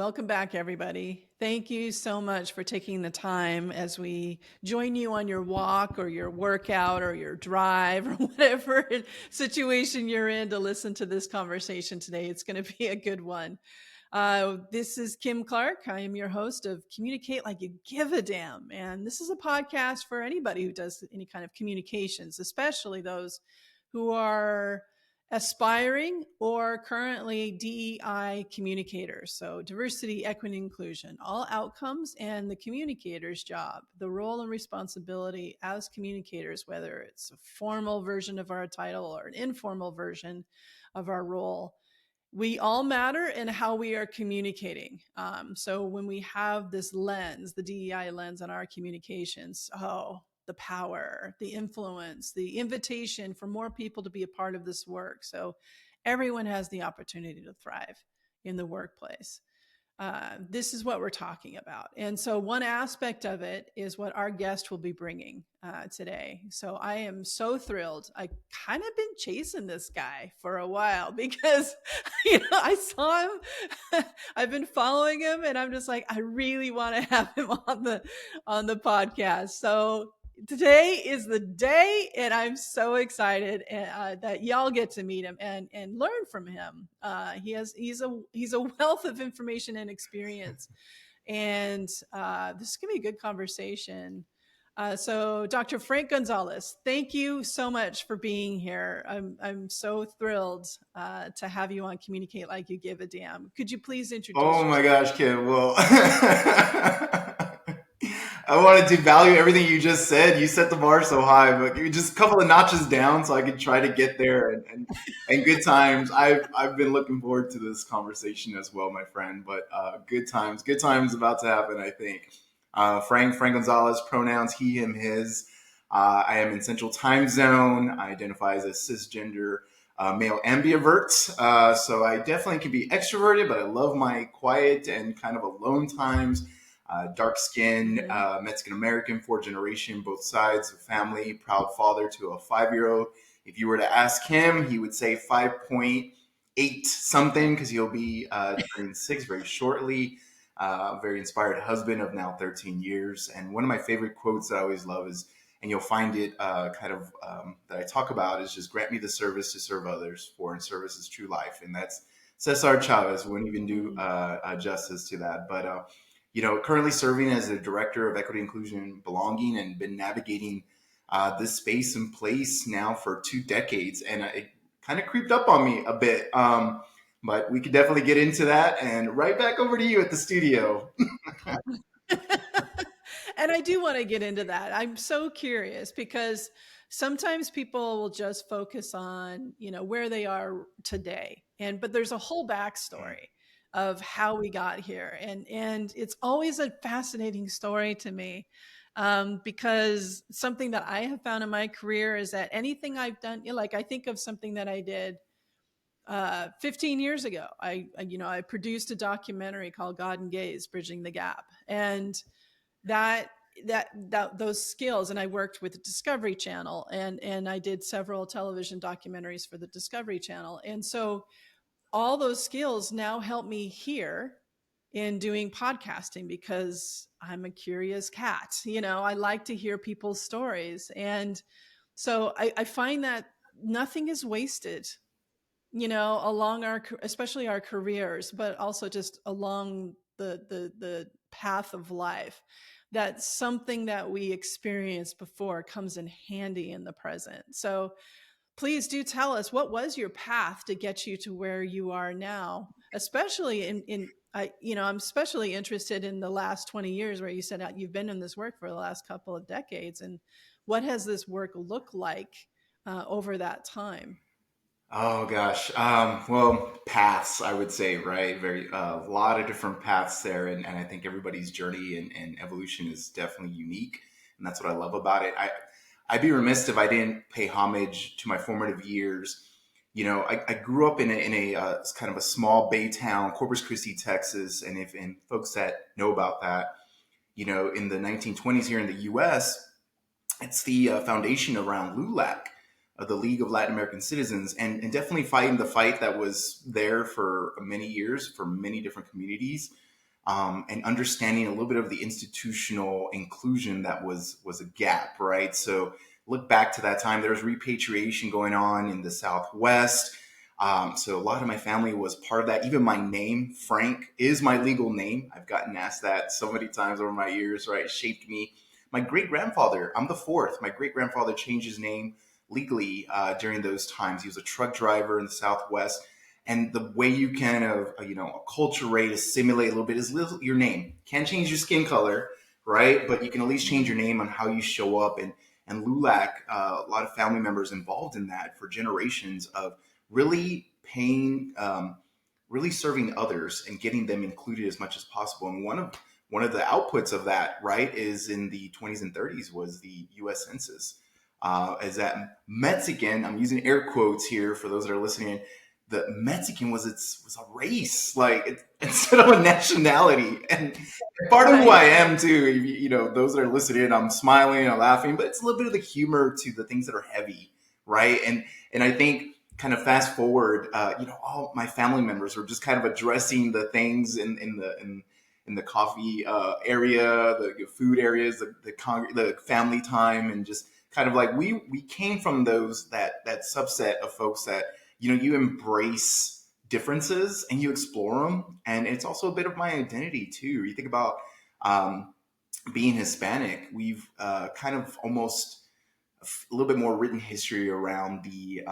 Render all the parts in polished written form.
Welcome back, everybody. Thank you so much for taking the time as we join you on your walk or your workout or your drive or whatever situation you're in to listen to this conversation today. It's going to be a good one. This is Kim Clark. I am your host of Communicate Like You Give a Damn. And this is a podcast for anybody who does any kind of communications, especially those who are aspiring or currently DEI communicators. So diversity, equity, inclusion, all outcomes and the communicator's job, the role and responsibility as communicators, whether it's a formal version of our title or an informal version of our role. We all matter in how we are communicating. So when we have this lens, the DEI lens on our communications, the power, the influence, the invitation for more people to be a part of this work. So everyone has the opportunity to thrive in the workplace. This is what we're talking about. And so one aspect of it is what our guest will be bringing today. So I am so thrilled. I kind of been chasing this guy for a while because, I saw him, I've been following him and I'm just like, I really want to have him on the podcast. So today is the day and I'm so excited that y'all get to meet him and learn from him. He's a wealth of information and experience, and this is gonna be a good conversation. So Dr. Frank Gonzalez, thank you so much for being here. I'm so thrilled to have you on Communicate Like You Give a Damn. Could you please introduce Oh my yourself? gosh, Kim. Well, I wanted to value everything you just said. You set the bar so high, but you just a couple of notches down so I could try to get there and good times. I've been looking forward to this conversation as well, my friend. But good times about to happen, I think. Frank Gonzalez, pronouns he, him, his. I am in Central Time Zone. I identify as a cisgender male ambivert. So I definitely can be extroverted, but I love my quiet and kind of alone times. Dark skin, Mexican American, fourth generation, both sides of family, proud father to a 5-year-old. If you were to ask him, he would say 5.8 something because he'll be turning 6 very shortly. Very inspired husband of now 13 years. And one of my favorite quotes that I always love is, and you'll find it that I talk about, is just grant me the service to serve others, for in service is true life. And that's Cesar Chavez. Wouldn't even do justice to that. But currently serving as the director of equity, inclusion, and belonging, and been navigating this space and place now for 2 decades, and it kind of creeped up on me a bit. But we could definitely get into that. And right back over to you at the studio. And I do want to get into that. I'm so curious because sometimes people will just focus on, where they are today. But there's a whole backstory of how we got here. And it's always a fascinating story to me. Because something that I have found in my career is that anything I've done, like I think of something that I did 15 years ago. I produced a documentary called God and Gaze, Bridging the Gap. And that those skills, and I worked with the Discovery Channel, and I did several television documentaries for the Discovery Channel, and so all those skills now help me here in doing podcasting because I'm a curious cat. I like to hear people's stories, and so I find that nothing is wasted, along especially our careers, but also just along the path of life, that something that we experienced before comes in handy in the present. So please do tell us, what was your path to get you to where you are now, especially I'm especially interested in the last 20 years where you said you've been in this work for the last couple of decades, and what has this work looked like over that time? Oh gosh. Well, paths, I would say, right? Very, a lot of different paths there. And I think everybody's journey and evolution is definitely unique. And that's what I love about it. I'd be remiss if I didn't pay homage to my formative years. I grew up in a kind of a small bay town, Corpus Christi, Texas. And folks that know about that, in the 1920s here in the US, it's the foundation around LULAC, the League of Latin American Citizens, and definitely fighting the fight that was there for many years for many different communities. and understanding a little bit of the institutional inclusion that was a gap, right? So look back to that time. There was repatriation going on in the Southwest. So a lot of my family was part of that. Even my name, Frank, is my legal name. I've gotten asked that so many times over my years, right? It shaped me. My great grandfather, I'm the fourth. My great grandfather changed his name legally during those times. He was a truck driver in the Southwest. And the way you kind of, acculturate, assimilate a little bit is your name. Can't change your skin color, right? But you can at least change your name on how you show up. And LULAC, a lot of family members involved in that for generations of really paying, really serving others and getting them included as much as possible. And one of the outputs of that, right, is in the 20s and 30s was the U.S. Census. As that Mexican, I'm using air quotes here for those that are listening, the Mexican was a race, like instead of a nationality, and part of who I am too. Those that are listening, I'm smiling, I'm laughing, but it's a little bit of the humor to the things that are heavy, right? And I think kind of fast forward, all my family members were just kind of addressing the things in the coffee area, the food areas, the family time, and just kind of like we came from that subset of folks that you embrace differences and you explore them, and it's also a bit of my identity too. You think about being Hispanic, we've kind of almost a little bit more written history around the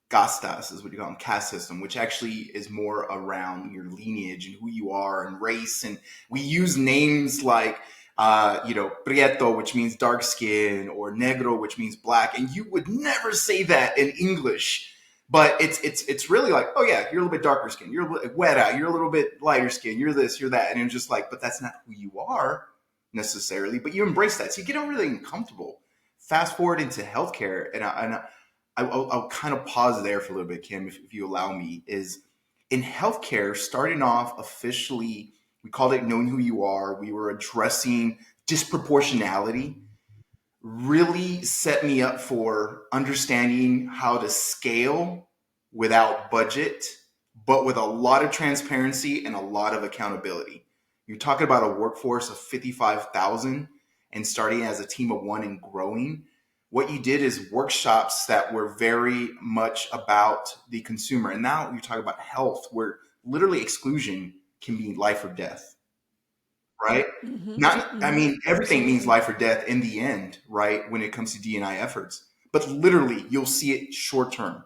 castas, is what you call them, caste system, which actually is more around your lineage and who you are and race. And we use names like, prieto, which means dark skin, or negro, which means black. And you would never say that in English. But it's really like, oh yeah, you're a little bit darker skin, you're a little wet out, you're a little bit lighter skin, you're this, you're that. And it's just like, but that's not who you are necessarily, but you embrace that. So you get really uncomfortable. Fast forward into healthcare, and I'll kind of pause there for a little bit, Kim, if you allow me. Is in healthcare, starting off officially, we called it knowing who you are. We were addressing disproportionality. Really set me up for understanding how to scale without budget, but with a lot of transparency and a lot of accountability. You're talking about a workforce of 55,000 and starting as a team of one and growing. What you did is workshops that were very much about the consumer. And now you're talking about health, where literally exclusion can be life or death, right? Not, I mean, everything means life or death in the end, right? When it comes to D&I efforts, but literally you'll see it short term,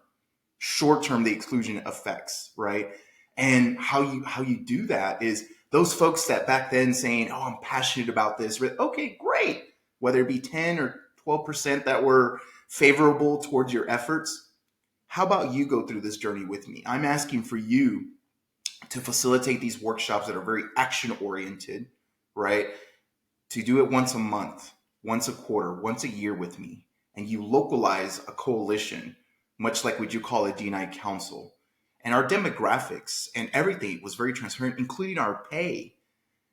the exclusion effects, right? And how you do that is those folks that back then saying, oh, I'm passionate about this. Okay, great. Whether it be 10 or 12% that were favorable towards your efforts, how about you go through this journey with me? I'm asking for you to facilitate these workshops that are very action oriented, right? To do it once a month, once a quarter, once a year with me, and you localize a coalition, much like what you call a D&I council. And our demographics and everything was very transparent, including our pay.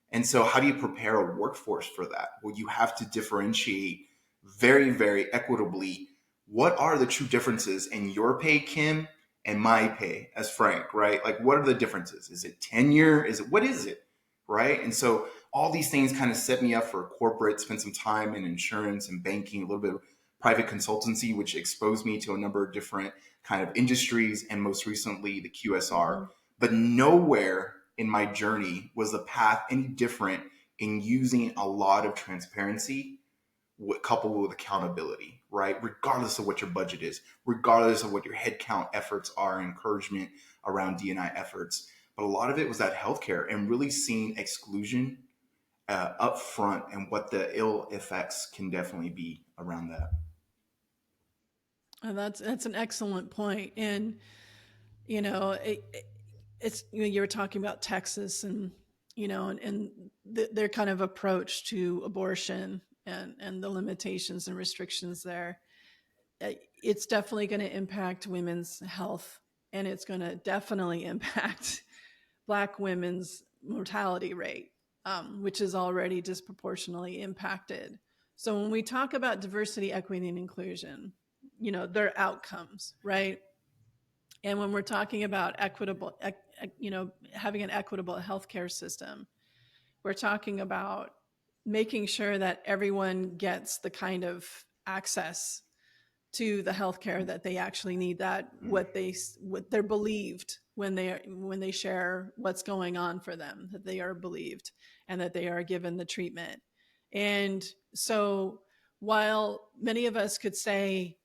And so how do you prepare a workforce for that? Well, you have to differentiate very, very equitably what are the true differences in your pay, Kim, and my pay as Frank, right? Like, what are the differences? Is it tenure? What is it? Right? And so all these things kind of set me up for corporate, spent some time in insurance and banking, a little bit of private consultancy, which exposed me to a number of different kind of industries, and most recently the QSR. But nowhere in my journey was the path any different in using a lot of transparency coupled with accountability, right? Regardless of what your budget is, regardless of what your headcount efforts are, encouragement around D&I efforts. But a lot of it was that healthcare and really seeing exclusion up front and what the ill effects can definitely be around that. And that's an excellent point. And you know, it's you were talking about Texas, and their kind of approach to abortion and the limitations and restrictions there. It's definitely going to impact women's health, and it's going to definitely impact Black women's mortality rate, which is already disproportionately impacted. So when we talk about diversity, equity, and inclusion, they're outcomes, right? And when we're talking about equitable, having an equitable healthcare system, We're talking about making sure that everyone gets the kind of access to the healthcare that they actually need, that what they're believed when they share what's going on for them, that they are believed and that they are given the treatment. And so while many of us could say,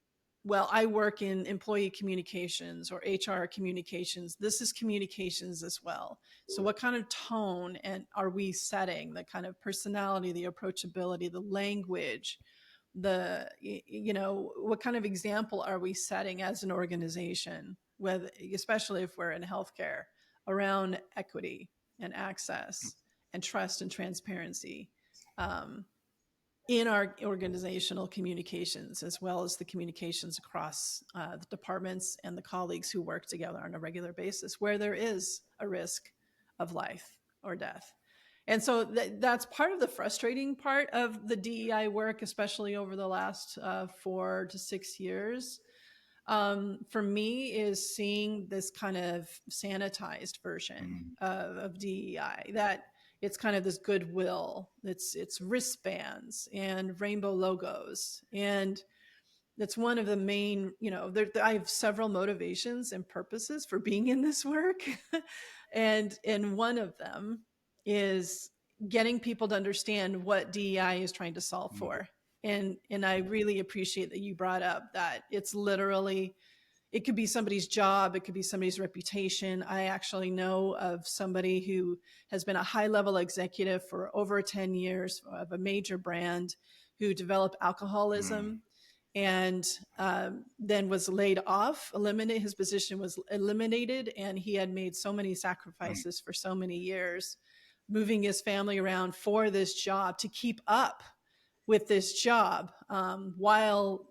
well, I work in employee communications or HR communications, this is communications as well. So what kind of tone and are we setting, the kind of personality, the approachability, the language, what kind of example are we setting as an organization, whether, especially if we're in healthcare, around equity and access and trust and transparency, um, in our organizational communications, as well as the communications across the departments and the colleagues who work together on a regular basis, where there is a risk of life or death. And so that's part of the frustrating part of the DEI work, especially over the last 4 to 6 years. For me, is seeing this kind of sanitized version of DEI, that it's kind of this goodwill, it's wristbands and rainbow logos. And that's one of the main, I have several motivations and purposes for being in this work. and one of them is getting people to understand what DEI is trying to solve for. And I really appreciate that you brought up that it's literally, it could be somebody's job, it could be somebody's reputation. I actually know of somebody who has been a high-level executive for over 10 years of a major brand, who developed alcoholism and then was laid off. His position was eliminated, and he had made so many sacrifices for so many years, moving his family around for this job to keep up with this job, while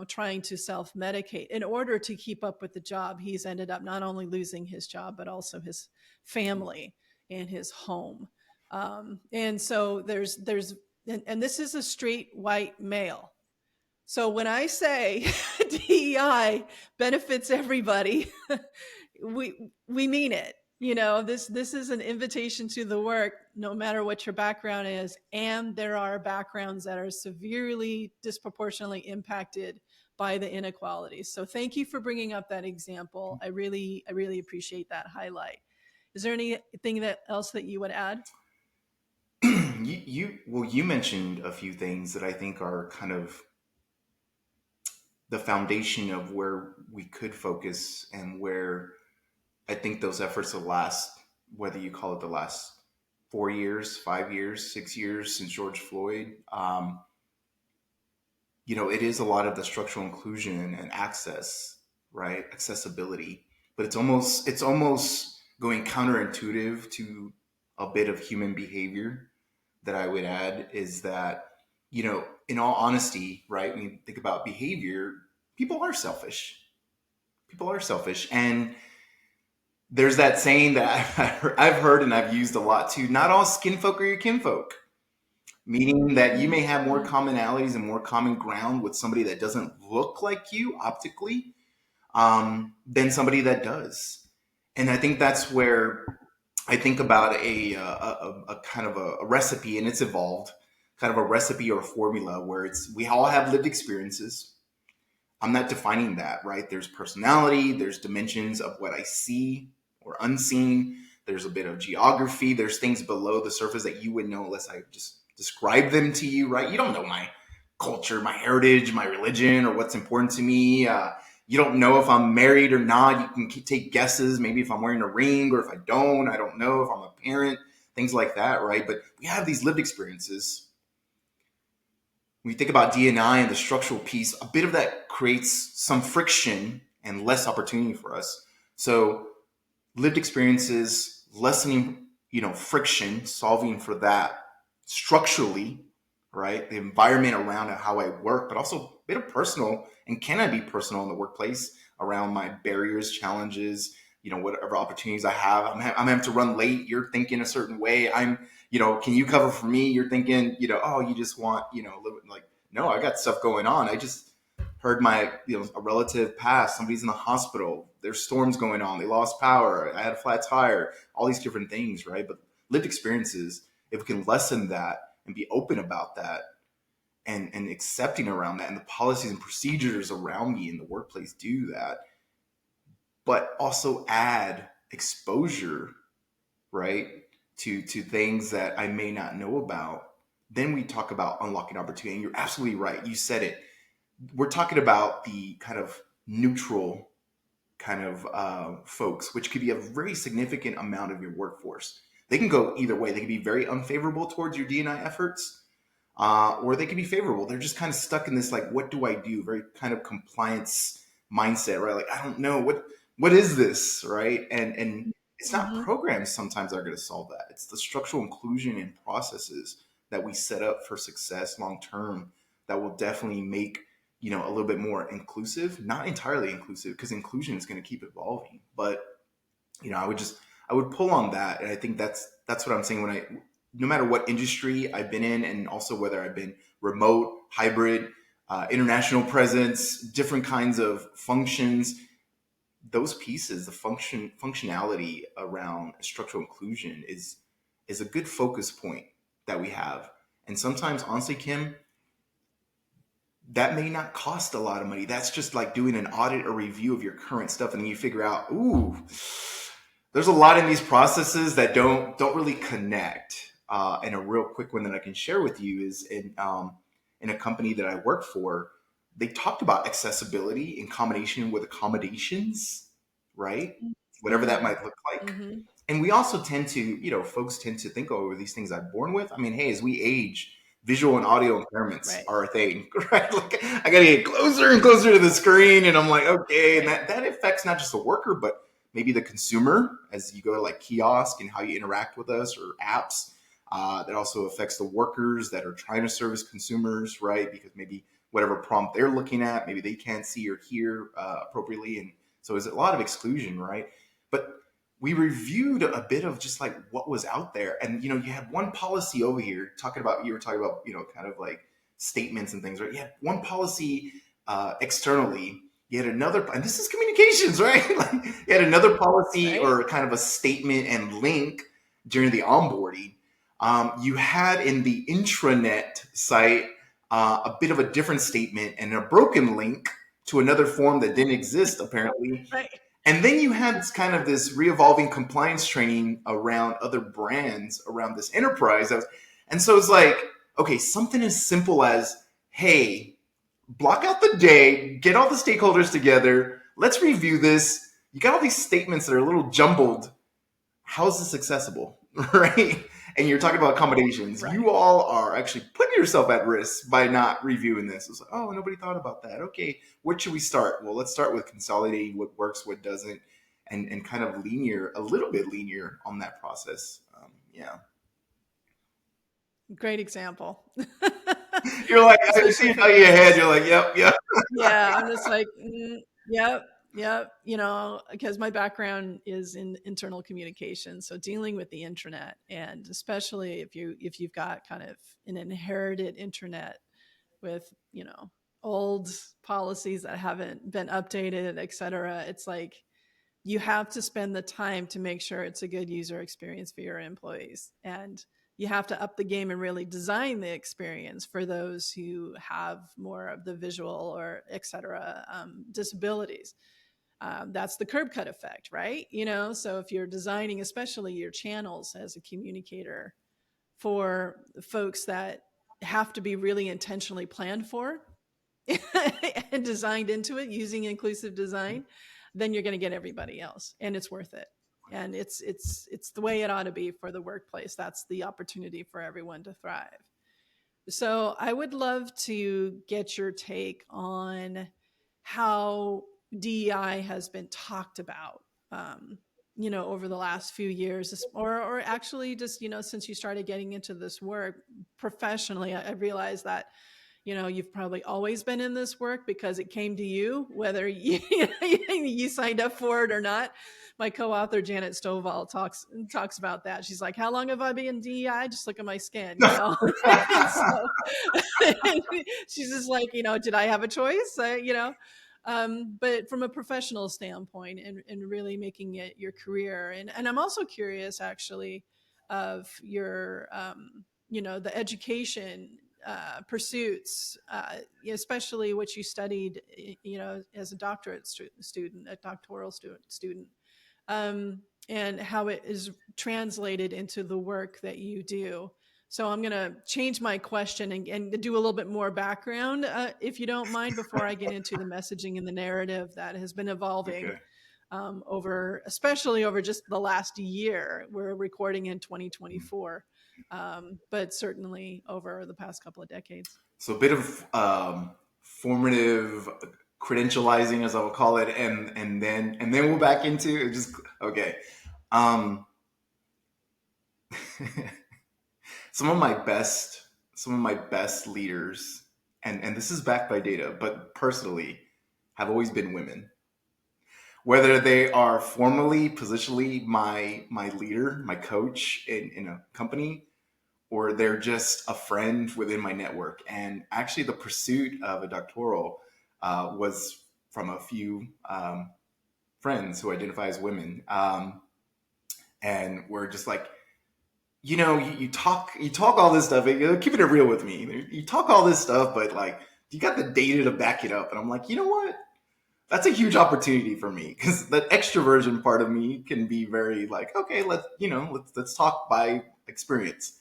trying to self-medicate. In order to keep up with the job, he's ended up not only losing his job but also his family and his home. And so there's and this is a straight white male. So when I say DEI benefits everybody, we mean it. This is an invitation to the work, no matter what your background is. And there are backgrounds that are severely disproportionately impacted by the inequalities. So thank you for bringing up that example. I really appreciate that highlight. Is there anything else that you would add? You mentioned a few things that I think are kind of the foundation of where we could focus, and where I think those efforts will last, whether you call it the last 4 years, 5 years, 6 years since George Floyd. It is a lot of the structural inclusion and access, right? Accessibility, but it's almost going counterintuitive to a bit of human behavior. That I would add is that, in all honesty, right, when you think about behavior, people are selfish. People are selfish. And there's that saying that I've heard and I've used a lot too: not all skin folk are your kinfolk. Meaning that you may have more commonalities and more common ground with somebody that doesn't look like you optically, than somebody that does. And I think that's where I think about a kind of a recipe, and it's evolved, kind of a recipe or a formula where we all have lived experiences. I'm not defining that, right? There's personality, there's dimensions of what I see or unseen. There's a bit of geography. There's things below the surface that you would know unless I just describe them to you, right? You don't know my culture, my heritage, my religion, or what's important to me. You don't know if I'm married or not. You can take guesses, maybe if I'm wearing a ring or if I don't. I don't know if I'm a parent, things like that, right? But we have these lived experiences. When you think about D&I and the structural piece, a bit of that creates some friction and less opportunity for us. So lived experiences, lessening, friction, solving for that structurally, right? The environment around how I work, but also a bit of personal, and can I be personal in the workplace around my barriers, challenges, whatever opportunities I have. I'm having to run late. You're thinking a certain way. Can you cover for me? You're thinking, oh, you just want, like, no, I got stuff going on. I just heard my, a relative pass. Somebody's in the hospital. There's storms going on. They lost power. I had a flat tire. All these different things, right? But lived experiences if we can lessen that and be open about that and accepting around that, and the policies and procedures around me in the workplace do that, but also add exposure, right, to things that I may not know about, then we talk about unlocking opportunity. And you're absolutely right. You said it. We're talking about the kind of neutral kind of folks, which could be a very significant amount of your workforce. They can go either way. They can be very unfavorable towards your D&I efforts, or they can be favorable. They're just kind of stuck in this like, what do I do? Very kind of compliance mindset, right? Like, I don't know what is this, right? And it's not Hmm. programs sometimes that are going to solve that. It's the structural inclusion and processes that we set up for success long term that will definitely make, a little bit more inclusive, not entirely inclusive, because inclusion is going to keep evolving. But I would pull on that, and I think that's what I'm saying when no matter what industry I've been in, and also whether I've been remote, hybrid, international presence, different kinds of functions, those pieces, the functionality around structural inclusion is a good focus point that we have. And sometimes, honestly, Kim, that may not cost a lot of money. That's just like doing an audit or review of your current stuff, and then you figure out, ooh, there's a lot in these processes that don't really connect. And a real quick one that I can share with you is in a company that I work for, they talked about accessibility in combination with accommodations, right? Whatever that Mm. might look like. Hmm. And we also tend to, folks tend to think, oh, are these things I'm born with? I mean, hey, as we age, visual and audio impairments Right. are a thing, right? Like I gotta get closer and closer to the screen, and I'm like, okay, and Right. that affects not just the worker, but maybe the consumer as you go to like kiosk and how you interact with us or apps. That also affects the workers that are trying to service consumers, right? Because maybe whatever prompt they're looking at, maybe they can't see or hear appropriately, and so there's a lot of exclusion, right? But we reviewed a bit of just like what was out there, and you had one policy over here talking about, you were talking about, kind of like statements and things, right? You had one policy externally, you had another, and this is communications, right? Like you had another policy Right. or kind of a statement and link during the onboarding. You had in the intranet site a bit of a different statement and a broken link to another form that didn't exist apparently. Right. And then you had kind of this re-evolving compliance training around other brands around this enterprise. And so it's like, okay, something as simple as, hey, block out the day, get all the stakeholders together, let's review this. You got all these statements that are a little jumbled. How is this accessible? Right? And you're talking about accommodations. You Right. all are actually putting yourself at risk by not reviewing this. It's like, oh, nobody thought about that. Okay, where should we start? Well, let's start with consolidating what works, what doesn't, and kind of a little bit linear on that process. Yeah. Great example. You're like, I see Especially how for you those. head. You're like, yep, yep. Yeah, I'm just like, yep, yep. Because my background is in internal communication, so dealing with the intranet, and especially if you've got kind of an inherited intranet with old policies that haven't been updated, et cetera, it's like you have to spend the time to make sure it's a good user experience for your employees, and you have to up the game and really design the experience for those who have more of the visual or et cetera disabilities. That's the curb cut effect, right? So if you're designing especially your channels as a communicator for folks that have to be really intentionally planned for and designed into it using inclusive design, then you're going to get everybody else, and it's worth it. And it's the way it ought to be for the workplace. That's the opportunity for everyone to thrive. So I would love to get your take on how DEI has been talked about, over the last few years, or actually just, since you started getting into this work professionally. I realized that you've probably always been in this work because it came to you, whether you signed up for it or not. My co-author Janet Stovall talks about that. She's like, "How long have I been in DEI? Just look at my skin, and so and she's just like, did I have a choice? But from a professional standpoint, and really making it your career, and I'm also curious, actually. of your, the education pursuits, especially what you studied, as a doctorate student, a doctoral student, and how it is translated into the work that you do. So I'm going to change my question and do a little bit more background, if you don't mind, before I get into the messaging and the narrative that has been evolving, Okay. especially over just the last year. We're recording in 2024, but certainly over the past couple of decades. So a bit of formative credentializing, as I would call it, and then we'll back into it. Just okay. Um, some of my best leaders, and this is backed by data, but personally, have always been women. Whether they are formally, positionally my leader, my coach in a company, or they're just a friend within my network. And actually, the pursuit of a doctoral was from a few friends who identify as women, and we're just like, you talk all this stuff. Keeping it real with me. You talk all this stuff, but like, you got the data to back it up. And I'm like, you know what? That's a huge opportunity for me, because that extroversion part of me can be very like, okay, let's talk by experience.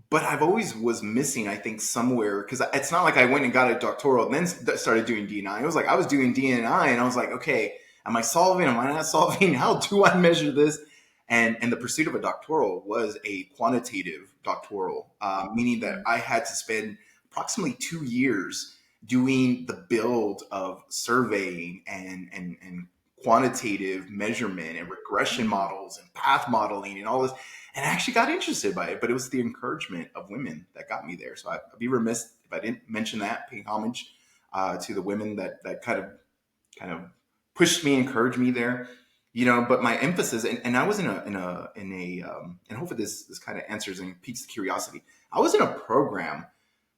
But I've always was missing, I think, somewhere, because it's not like I went and got a doctoral and then started doing D&I. It was like I was doing D&I and I was like, okay, am I solving? Am I not solving? How do I measure this? And the pursuit of a doctoral was a quantitative doctoral, meaning that I had to spend approximately 2 years doing the build of surveying and quantitative measurement and regression models and path modeling and all this. And I actually got interested by it, but it was the encouragement of women that got me there. So I'd be remiss if I didn't mention that, paying homage to the women that kind of pushed me, encouraged me there. But my emphasis, and I was in a and hopefully this kind of answers and piques the curiosity. I was in a program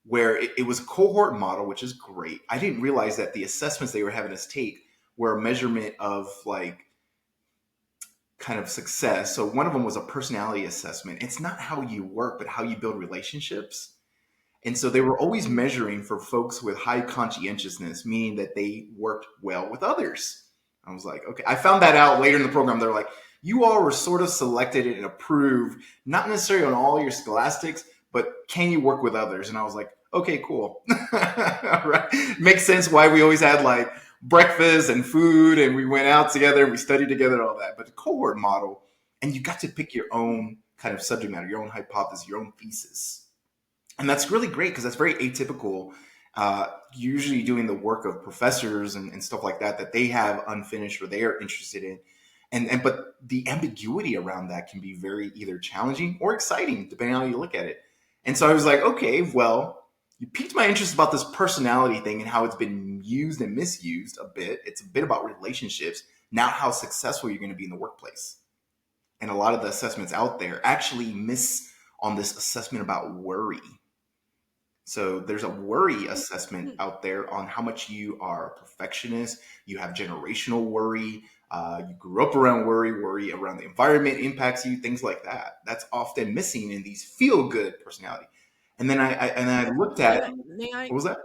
where it was a cohort model, which is great. I didn't realize that the assessments they were having us take were a measurement of like kind of success. So one of them was a personality assessment. It's not how you work, but how you build relationships. And so they were always measuring for folks with high conscientiousness, meaning that they worked well with others. I was like, okay. I found that out later in the program. They're like, you all were sort of selected and approved, not necessarily on all your scholastics, but can you work with others? And I was like, okay, cool. Right. Makes sense why we always had like breakfast and food and we went out together and we studied together and all that. But the cohort model, and you got to pick your own kind of subject matter, your own hypothesis, your own thesis. And that's really great because that's very atypical. Usually doing the work of professors and stuff like that they have unfinished or they are interested in. But the ambiguity around that can be very either challenging or exciting, depending on how you look at it. And so I was like, okay, well, you piqued my interest about this personality thing and how it's been used and misused a bit. It's a bit about relationships, not how successful you're going to be in the workplace. And a lot of the assessments out there actually miss on this assessment about worry. So there's a worry assessment out there on how much you are a perfectionist. You have generational worry. You grew up around worry around the environment impacts you, things like that. That's often missing in these feel-good personality. And then I looked at, May I what was that?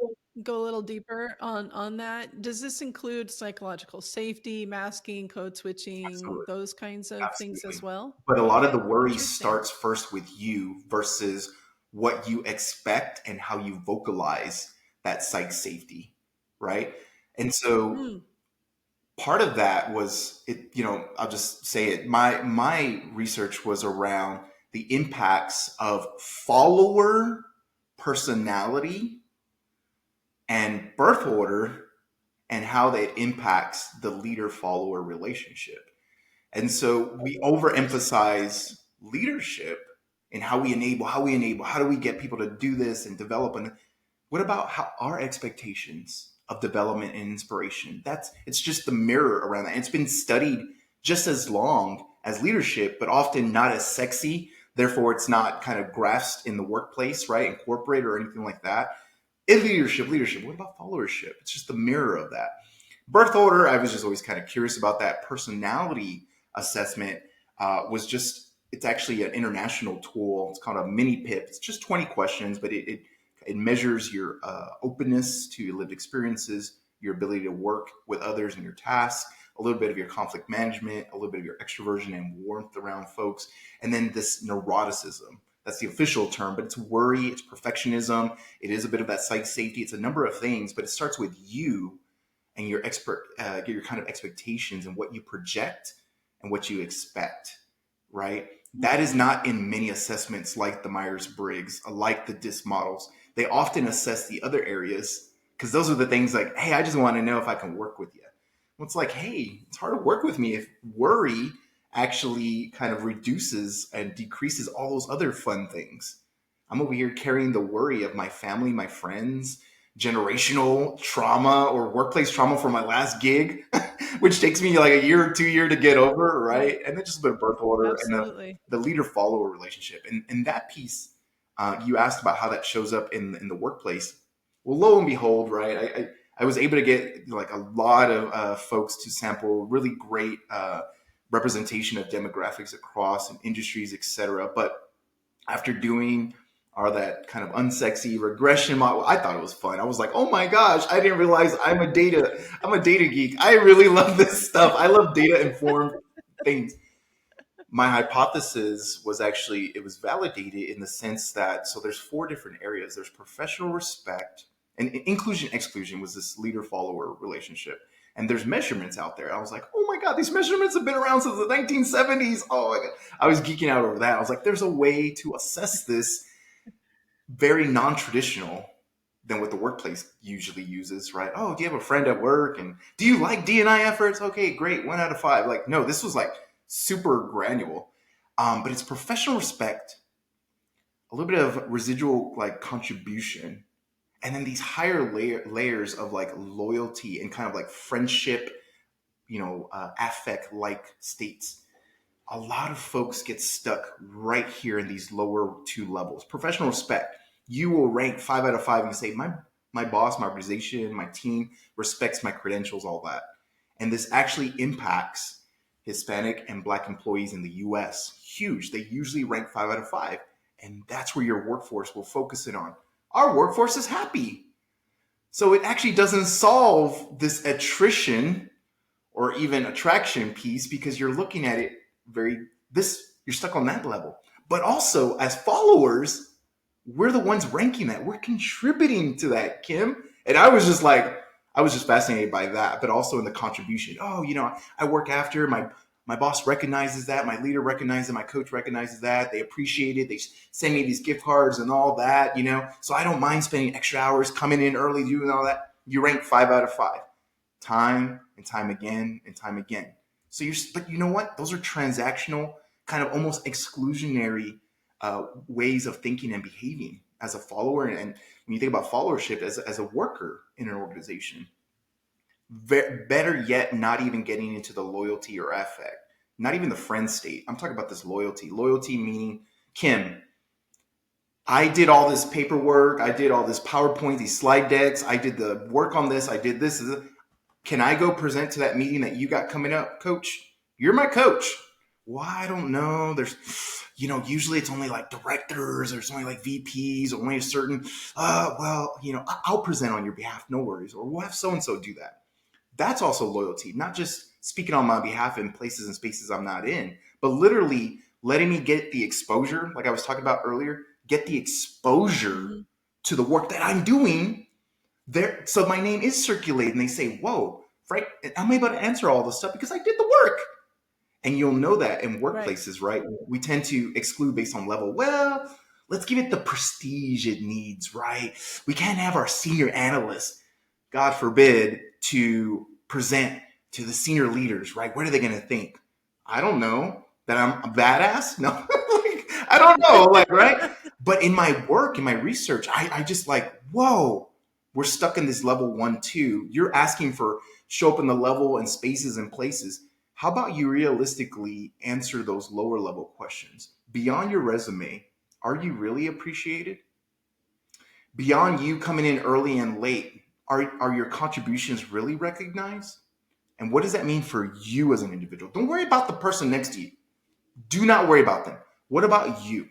go a little deeper on that? Does this include psychological safety, masking, code switching, Absolutely. those kinds of things as Absolutely. well? But a lot of the Okay, worry interesting. starts first with you versus what you expect and how you vocalize that psych safety, right? And so Hmm. part of that was it, I'll just say it. My research was around the impacts of follower personality and birth order and how that impacts the leader follower relationship. And so we overemphasize leadership and how do we get people to do this and develop. And what about how our expectations of development and inspiration? It's just the mirror around that. And it's been studied just as long as leadership, but often not as sexy. Therefore, it's not kind of grasped in the workplace, right? Incorporated or anything like that. In leadership, what about followership? It's just the mirror of that. Birth order, I was just always kind of curious about that. Personality assessment was just it's actually an international tool. It's called a mini PIP. It's just 20 questions, but it measures your openness to lived experiences, your ability to work with others in your tasks, a little bit of your conflict management, a little bit of your extroversion and warmth around folks, and then this neuroticism. That's the official term, but it's worry, it's perfectionism, it is a bit of that psych safety. It's a number of things, but it starts with you and your your kind of expectations and what you project and what you expect, right? That is not in many assessments like the Myers-Briggs, like the DISC models. They often assess the other areas because those are the things like, hey, I just want to know if I can work with you. Well, it's like, hey, it's hard to work with me if worry actually kind of reduces and decreases all those other fun things. I'm over here carrying the worry of my family, my friends, generational trauma or workplace trauma from my last gig, which takes me like a year or 2 year to get over, right? And then just a bit of birth order and Absolutely. the leader follower relationship. And that piece, you asked about how that shows up in the workplace. Well, lo and behold, right? I was able to get like a lot of folks to sample really great representation of demographics across and industries, et cetera. But after doing that kind of unsexy regression model, I thought it was fun. I was like, oh my gosh, I didn't realize I'm a data geek. I really love this stuff. I love data informed things. My hypothesis was actually, it was validated in the sense that, so there's 4 different areas. There's professional respect, and inclusion exclusion was this leader follower relationship. And there's measurements out there. I was like, oh my God, these measurements have been around since the 1970s. Oh my God. I was geeking out over that. I was like, there's a way to assess this very non-traditional than what the workplace usually uses, right? Oh, do you have a friend at work? And do you like D&I efforts? Okay, great. 1 out of 5. Like, no, this was like super granular. But it's professional respect, a little bit of residual like contribution, and then these higher layers of like loyalty and kind of like friendship, affect like states. A lot of folks get stuck right here in these lower 2 levels. Professional respect, you will rank 5 out of 5 and say, my boss, my organization, my team respects my credentials, all that. And this actually impacts Hispanic and Black employees in the US. Huge. They usually rank 5 out of 5. And that's where your workforce will focus in on. Our workforce is happy. So it actually doesn't solve this attrition or even attraction piece because you're looking at it you're stuck on that level. But also as followers, we're the ones ranking that. We're contributing to that, Kim. And I was just fascinated by that, but also in the contribution. Oh, I work after my boss recognizes that, my leader recognizes it, my coach recognizes that, they appreciate it, they send me these gift cards and all that, so I don't mind spending extra hours coming in early, doing all that. You rank 5 out of 5, time and time again and time again. So but you know what? Those are transactional, kind of almost exclusionary ways of thinking and behaving as a follower. And when you think about followership as a worker in an organization, better yet, not even getting into the loyalty or affect, not even the friend state. I'm talking about this loyalty. Loyalty meaning, Kim, I did all this paperwork. I did all this PowerPoint, these slide decks. I did the work on this. I did this. Can I go present to that meeting that you got coming up, coach? You're my coach. Well, I don't know. There's, usually it's only like directors, or it's only like VPs, or only a certain, I'll present on your behalf. No worries. Or we'll have so-and-so do that. That's also loyalty, not just speaking on my behalf in places and spaces I'm not in, but literally letting me get the exposure, like I was talking about earlier, get the exposure to the work that I'm doing there. So my name is circulated and they say, whoa, Frank, I'm able to answer all this stuff because I did the work. And you'll know that in workplaces, right? We tend to exclude based on level. Well, let's give it the prestige it needs, right? We can't have our senior analyst, God forbid, to present to the senior leaders, right? What are they going to think? I don't know. That I'm a badass? No, I don't know, right? But in my work, in my research, I just whoa, we're stuck in this level 1, 2. You're asking for show up in the level and spaces and places. How about you realistically answer those lower level questions? Beyond your resume, are you really appreciated? Beyond you coming in early and late, are your contributions really recognized? And what does that mean for you as an individual? Don't worry about the person next to you. Do not worry about them. What about you?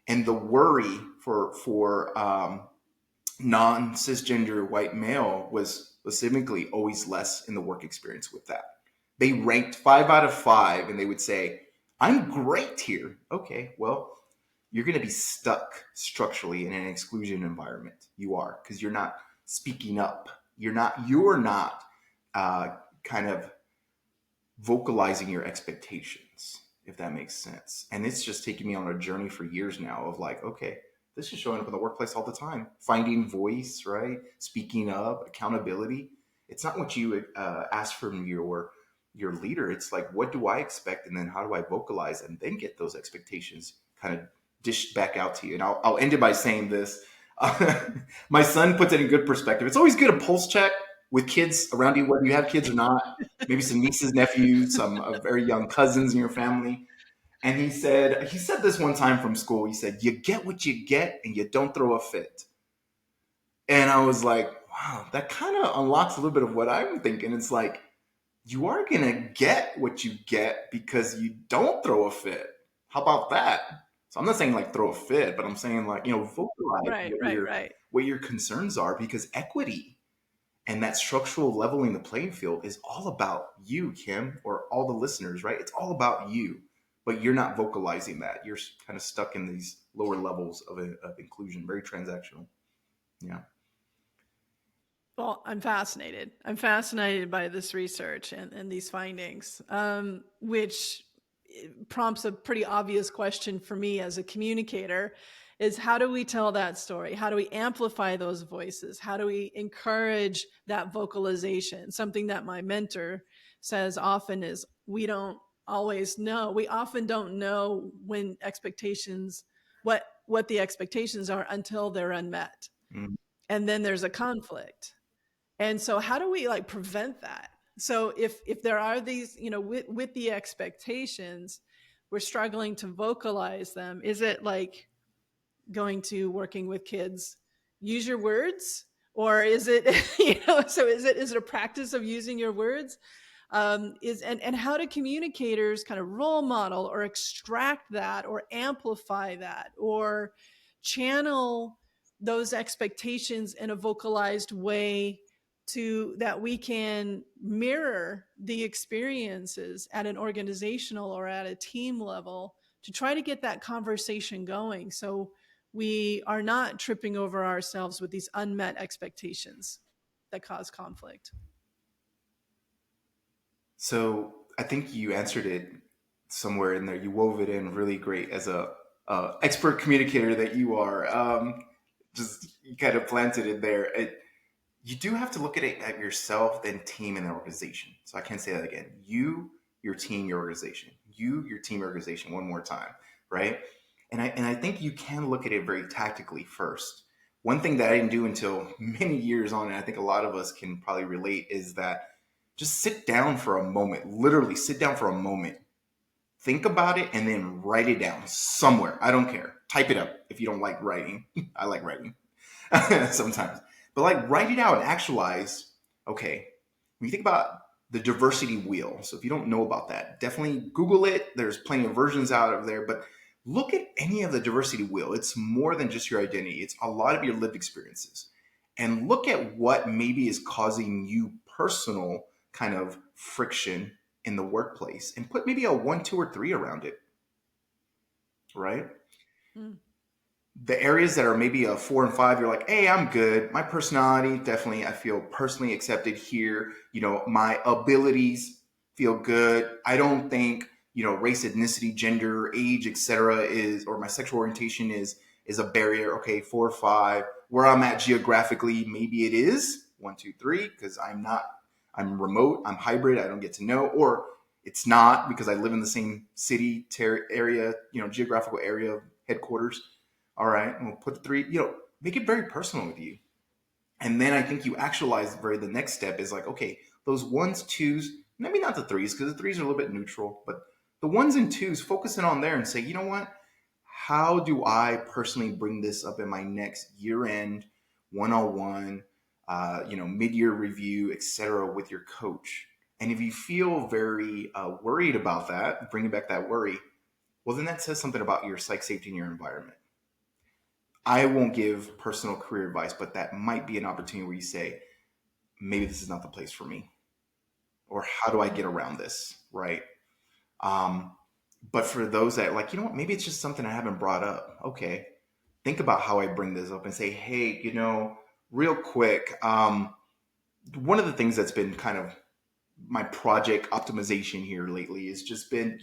And the worry for non cisgender white male was specifically always less in the work experience with that. They ranked 5 out of 5, and they would say, "I'm great here." Okay, well, you're going to be stuck structurally in an exclusion environment. You are, because you're not speaking up. You're not kind of vocalizing your expectations, if that makes sense. And it's just taken me on a journey for years now of like, okay, this is showing up in the workplace all the time. Finding voice, right? Speaking up, accountability. It's not what you ask from your leader. It's like, what do I expect, and then how do I vocalize and then get those expectations kind of dished back out to you. And I'll end it by saying this. My son puts it in good perspective. It's always good to pulse check with kids around you, whether you have kids or not, maybe some nieces, nephews, some very young cousins in your family. And he said this one time from school. He said, "You get what you get, and you don't throw a fit." And I was like, wow, that kind of unlocks a little bit of what I'm thinking. It's like, you are going to get what you get because you don't throw a fit. How about that? So I'm not saying like throw a fit, but I'm saying like, vocalize Right, right, right. what your concerns are, because equity and that structural leveling the playing field is all about you, Kim, or all the listeners, right? It's all about you, but you're not vocalizing that. You're kind of stuck in these lower levels of inclusion, very transactional. Yeah. Well, I'm fascinated. I'm fascinated by this research and these findings, which prompts a pretty obvious question for me as a communicator is how do we tell that story? How do we amplify those voices? How do we encourage that vocalization? Something that my mentor says often is we don't always know. We often don't know when expectations, what the expectations are until they're unmet. Mm. And then there's a conflict. And so how do we like prevent that? So if there are these, with the expectations, we're struggling to vocalize them. Is it like going to working with kids, use your words? Or is it, so is it a practice of using your words? And how do communicators kind of role model or extract that or amplify that or channel those expectations in a vocalized way to that we can mirror the experiences at an organizational or at a team level to try to get that conversation going so we are not tripping over ourselves with these unmet expectations that cause conflict. So I think you answered it somewhere in there. You wove it in really great as a expert communicator that you are. Just you kind of planted it there. You do have to look at it at yourself, then team, and the organization. So I can't say that again. You, your team, your organization. You, your team, your organization. One more time, right? And I think you can look at it very tactically first. One thing that I didn't do until many years on, and I think a lot of us can probably relate, is that just sit down for a moment. Literally, sit down for a moment. Think about it and then write it down somewhere. I don't care. Type it up if you don't like writing. I like writing sometimes. But like write it out and actualize, okay, when you think about the diversity wheel, so if you don't know about that, definitely Google it. There's plenty of versions out of there, but look at any of the diversity wheel. It's more than just your identity. It's a lot of your lived experiences. And look at what maybe is causing you personal kind of friction in the workplace and put maybe a 1, 2, or 3 around it, right? Mm. The areas that are maybe a 4 and 5, you're like, hey, I'm good. My personality, definitely, I feel personally accepted here. My abilities feel good. I don't think, race, ethnicity, gender, age, etc. or my sexual orientation is a barrier. Okay, 4 or 5. Where I'm at geographically, maybe it is 1, 2, 3, because I'm remote, I'm hybrid, I don't get to know, or it's not because I live in the same city, area, geographical area of headquarters. All right, and we'll put the 3, make it very personal with you. And then I think you actualize the next step is like, okay, those 1s, 2s, maybe not the 3s, because the 3s are a little bit neutral, but the 1s and 2s, focusing on there and say, you know what? How do I personally bring this up in my next year-end, one-on-one, mid-year review, etc., with your coach? And if you feel very worried about that, bringing back that worry, well, then that says something about your psych safety in your environment. I won't give personal career advice, but that might be an opportunity where you say, maybe this is not the place for me, or how do I get around this, right? Um, but for those that like, you know what, maybe it's just something I haven't brought up. Okay, think about how I bring this up and say, hey, real quick, one of the things that's been kind of my project optimization here lately has just been,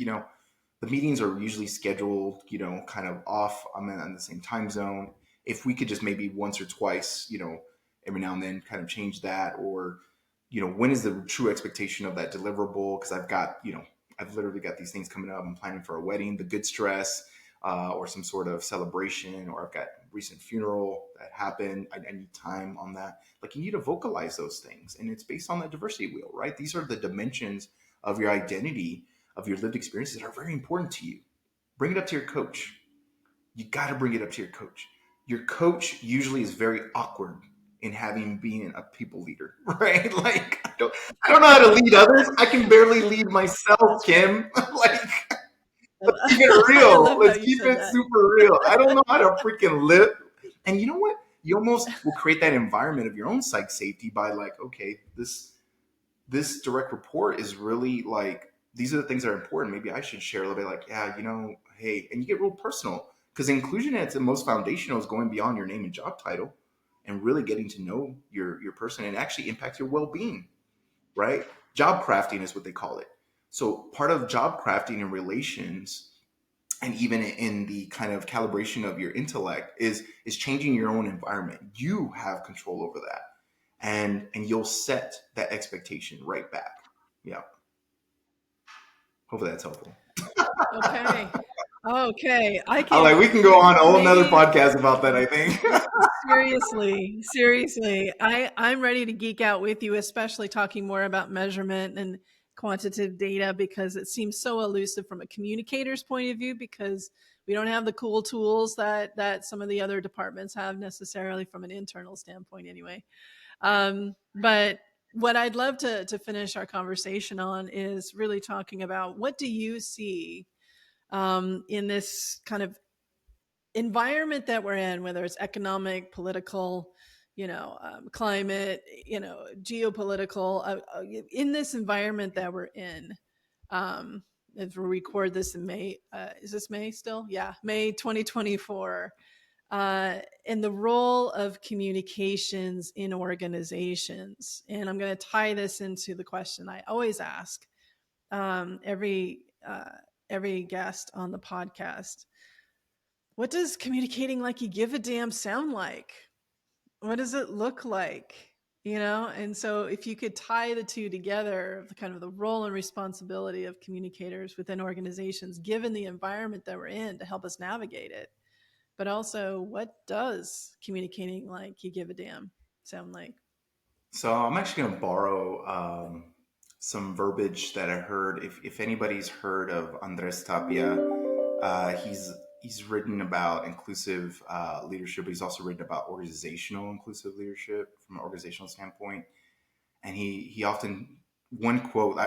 the meetings are usually scheduled, kind of off. I'm in the same time zone. If we could just maybe once or twice, every now and then kind of change that, or, when is the true expectation of that deliverable? Because I've literally got these things coming up. I'm planning for a wedding, the good stress, or some sort of celebration, or I've got recent funeral that happened. I need time on that. Like, you need to vocalize those things, and it's based on the diversity wheel, right? These are the dimensions of your identity, of your lived experiences that are very important to you. Bring it up to your coach. You got to bring it up to your coach. Your coach usually is very awkward in being a people leader, right? Like, I don't know how to lead others. I can barely lead myself, Kim. Like, let's keep it I real. love how Let's you keep said it that. super real. I don't know how to freaking live. And you know what? You almost will create that environment of your own psych safety by like, okay, this direct report is really like, these are the things that are important. Maybe I should share a little bit like, yeah, hey, and you get real personal, because inclusion at its most foundational is going beyond your name and job title and really getting to know your person and actually impact your well-being, right? Job crafting is what they call it. So part of job crafting and relations, and even in the kind of calibration of your intellect, is changing your own environment. You have control over that, and you'll set that expectation right back. Yeah. Hopefully that's helpful. Okay. Okay. I like, we can go on a whole nother Maybe podcast about that, I think. seriously, I'm ready to geek out with you, especially talking more about measurement and quantitative data, because it seems so elusive from a communicator's point of view, because we don't have the cool tools that some of the other departments have necessarily from an internal standpoint anyway. But what I'd love to finish our conversation on is really talking about, what do you see in this kind of environment that we're in, whether it's economic, political, climate, geopolitical, in this environment that we're in. If we record this in May, is this May still? Yeah, May 2024. And the role of communications in organizations. And I'm going to tie this into the question I always ask every guest on the podcast. What does communicating like you give a damn sound like? What does it look like? And so if you could tie the two together, the kind of the role and responsibility of communicators within organizations, given the environment that we're in, to help us navigate it. But also, what does communicating like you give a damn sound like? So I'm actually going to borrow some verbiage that I heard. If anybody's heard of Andres Tapia, he's written about inclusive leadership, but he's also written about organizational inclusive leadership from an organizational standpoint. And he often, one quote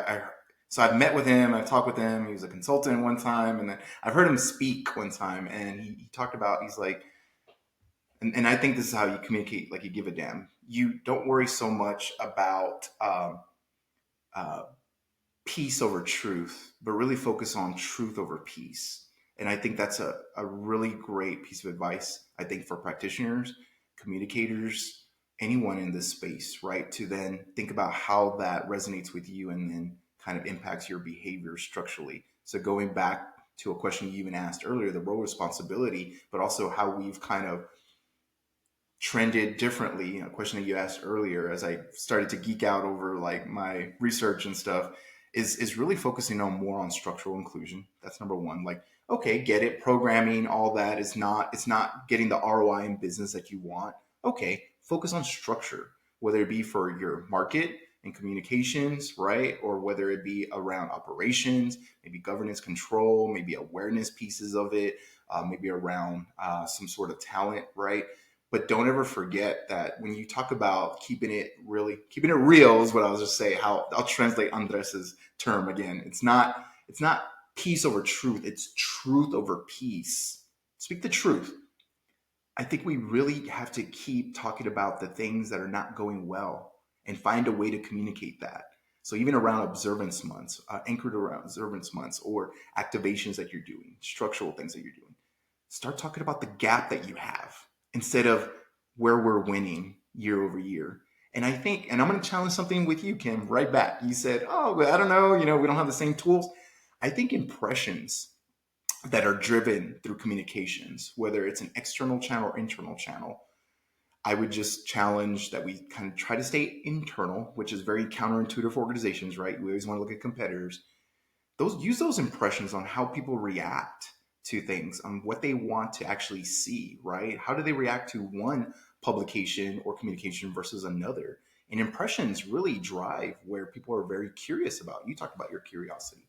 so I've met with him, I've talked with him. He was a consultant one time, and then I've heard him speak one time, and he talked about, he's like, and I think this is how you communicate like you give a damn. You don't worry so much about uh, peace over truth, but really focus on truth over peace. And I think that's a really great piece of advice, I think, for practitioners, communicators, anyone in this space, right? To then think about how that resonates with you and then kind of impacts your behavior structurally. So going back to a question you even asked earlier, the role responsibility, but also how we've kind of trended differently. A question that you asked earlier, as I started to geek out over like my research and stuff, is really focusing on more on structural inclusion. That's number one. Like, okay, get it. Programming, all that is not, it's not getting the ROI in business that you want. Okay, focus on structure, whether it be for your market and communications, right? Or whether it be around operations, maybe governance control, maybe awareness pieces of it, maybe around some sort of talent, right? But don't ever forget that when you talk about keeping it real is what I was just saying. How I'll translate Andres's term again. It's not peace over truth. It's truth over peace. Speak the truth. I think we really have to keep talking about the things that are not going well and find a way to communicate that. So even around observance months, anchored around observance months or activations that you're doing, structural things that you're doing, start talking about the gap that you have instead of where we're winning year over year. And I think, and I'm going to challenge something with you, Kim, right back. You said, oh, well, I don't know, we don't have the same tools. I think impressions that are driven through communications, whether it's an external channel or internal channel, I would just challenge that we kind of try to stay internal, which is very counterintuitive for organizations, right? We always want to look at competitors. Use those impressions on how people react to things, on what they want to actually see, right? How do they react to one publication or communication versus another? And impressions really drive where people are very curious about. You talked about your curiosity.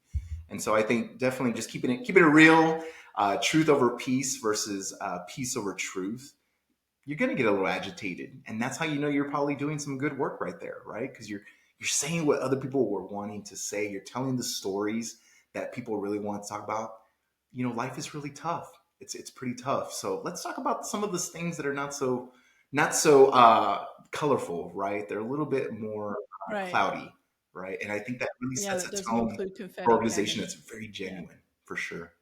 And so I think definitely just keeping it real, truth over peace versus peace over truth. You're going to get a little agitated, and that's how you know you're probably doing some good work right there, right? Because you're saying what other people were wanting to say. You're telling the stories that people really want to talk about. Life is really tough. It's pretty tough. So let's talk about some of those things that are not so colorful, right? They're a little bit more Right. cloudy, right? And I think that really Yeah, sets that a doesn't tone include for confetti organization cannons. that's very Yeah. genuine, for sure.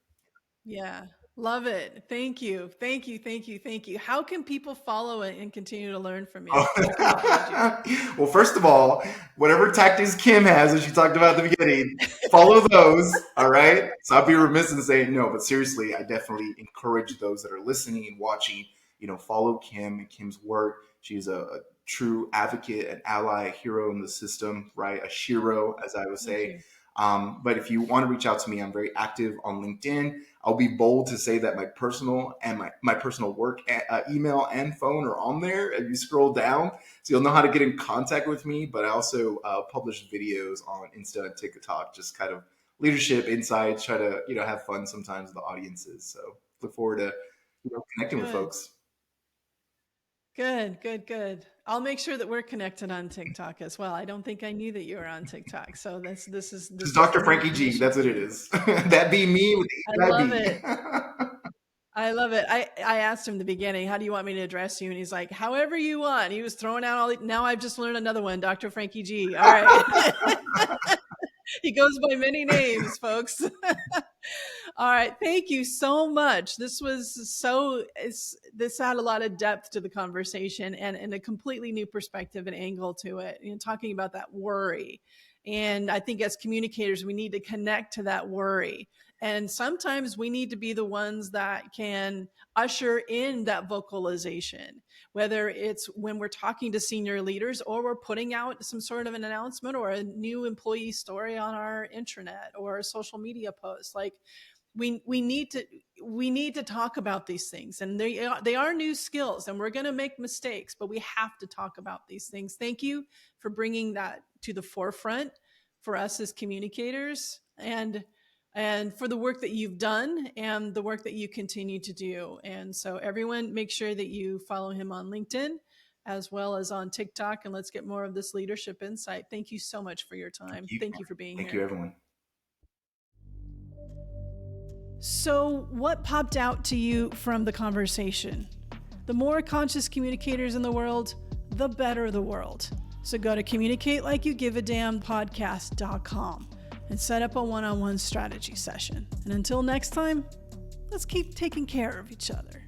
Yeah. Love it. Thank you. Thank you. Thank you. Thank you. How can people follow it and continue to learn from you? Where can they find you? Well, first of all, whatever tactics Kim has, as she talked about at the beginning, follow those. All right. So I'd be remiss in saying no, but seriously, I definitely encourage those that are listening and watching, follow Kim and Kim's work. She's a true advocate, an ally, a hero in the system, right? A shiro, as I would Thank say. you. But if you want to reach out to me, I'm very active on LinkedIn. I'll be bold to say that my personal and my personal work email and phone are on there. If you scroll down, so you'll know how to get in contact with me. But I also publish videos on Insta and TikTok, just kind of leadership insights. Try to have fun sometimes with the audiences. So look forward to connecting with Good. folks. Good, good, good. I'll make sure that we're connected on TikTok as well. I don't think I knew that you were on TikTok. So this Just is Dr. new Frankie G. information That's for what it me. is. That be me with I the love EIB. it. I love it. I asked him in the beginning, how do you want me to address you? And he's like, however you want. He was throwing out now I've just learned another one, Dr. Frankie G. All right. He goes by many names, folks. All right. Thank you so much. This had a lot of depth to the conversation and a completely new perspective and angle to it. Talking about that worry. And I think as communicators, we need to connect to that worry. And sometimes we need to be the ones that can usher in that vocalization, whether it's when we're talking to senior leaders or we're putting out some sort of an announcement or a new employee story on our intranet or a social media post. Like we need to talk about these things, and they are new skills, and we're going to make mistakes, but we have to talk about these things. Thank you for bringing that to the forefront for us as communicators, and for the work that you've done and the work that you continue to do. And so everyone, make sure that you follow him on LinkedIn as well as on TikTok, and let's get more of this leadership insight. Thank you so much for your time. Thank you for being Thank you, here. everyone. So, what popped out to you from the conversation? The more conscious communicators in the world, the better the world. So go to communicatelikeyougiveadamnpodcast.com and set up a one-on-one strategy session. And until next time, let's keep taking care of each other.